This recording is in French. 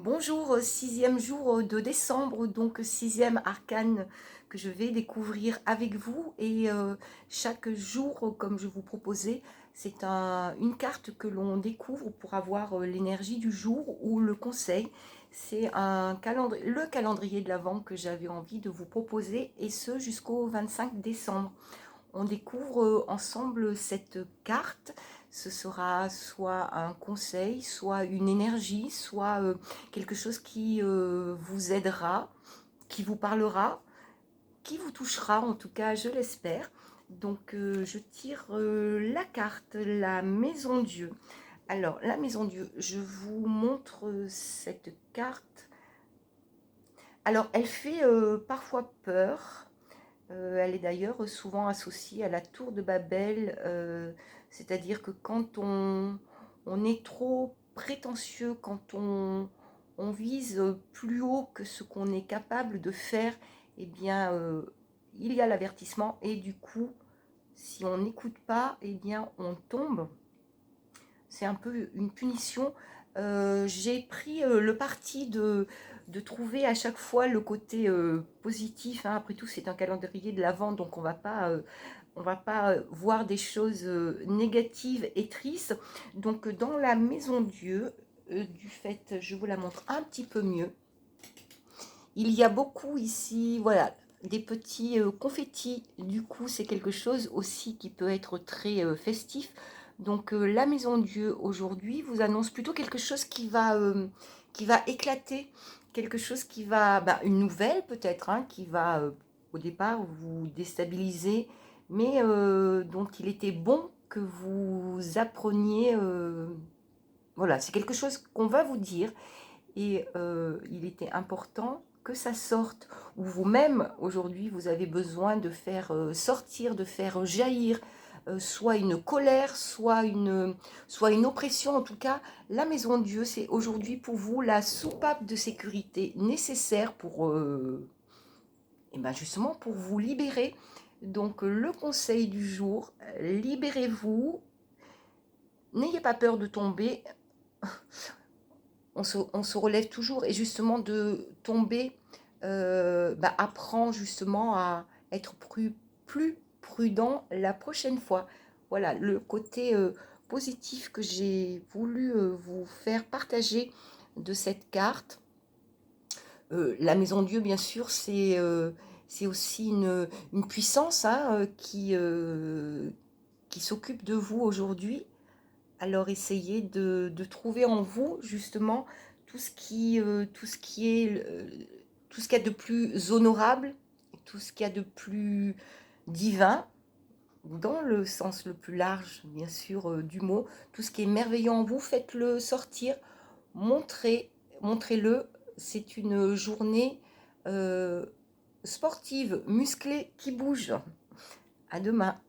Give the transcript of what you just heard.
Bonjour, sixième jour de décembre, donc sixième arcane que je vais découvrir avec vous. Et chaque jour, comme je vous proposais, c'est une carte que l'on découvre pour avoir l'énergie du jour ou le conseil. C'est le calendrier de l'Avent que j'avais envie de vous proposer, et ce jusqu'au 25 décembre. On découvre ensemble cette carte. Ce sera soit un conseil, soit une énergie, soit quelque chose qui vous aidera, qui vous parlera, qui vous touchera, en tout cas je l'espère. Donc je tire la carte, la maison Dieu. Alors la maison Dieu, je vous montre cette carte. Alors elle fait parfois peur. Elle est d'ailleurs souvent associée à la tour de Babel, c'est-à-dire que quand on est trop prétentieux, quand on vise plus haut que ce qu'on est capable de faire, eh bien, il y a l'avertissement, et du coup, si on n'écoute pas, eh bien, on tombe. C'est un peu une punition. J'ai pris le parti de trouver à chaque fois le côté positif, hein. Après tout, c'est un calendrier de l'Avent, donc on va pas voir des choses négatives et tristes. Donc dans la maison Dieu, du fait, je vous la montre un petit peu mieux. Il y a beaucoup ici, voilà, des petits confettis. Du coup, c'est quelque chose aussi qui peut être très festif. Donc, la Maison Dieu aujourd'hui vous annonce plutôt quelque chose qui va éclater, quelque chose qui va, une nouvelle peut-être, hein, qui va au départ vous déstabiliser, mais dont il était bon que vous appreniez. Voilà, c'est quelque chose qu'on va vous dire, et il était important que ça sorte, ou vous-même aujourd'hui vous avez besoin de faire sortir, de faire jaillir soit une colère, soit une oppression. En tout cas, la maison de Dieu, c'est aujourd'hui pour vous la soupape de sécurité nécessaire pour et ben justement pour vous libérer. Donc le conseil du jour, libérez-vous, n'ayez pas peur de tomber. On se relève toujours, et justement de tomber apprend justement à être plus prudent la prochaine fois. Voilà le côté positif que j'ai voulu vous faire partager de cette carte. La maison Dieu, bien sûr, c'est aussi une puissance, hein, qui s'occupe de vous aujourd'hui. Alors essayez de trouver en vous justement tout ce qui est, tout ce qu'il y a de plus honorable, tout ce qu'il y a de plus divin, dans le sens le plus large, bien sûr, du mot. Tout ce qui est merveilleux en vous, faites-le sortir, montrez-le. C'est une journée euh, sportive, musclée, qui bouge. À demain.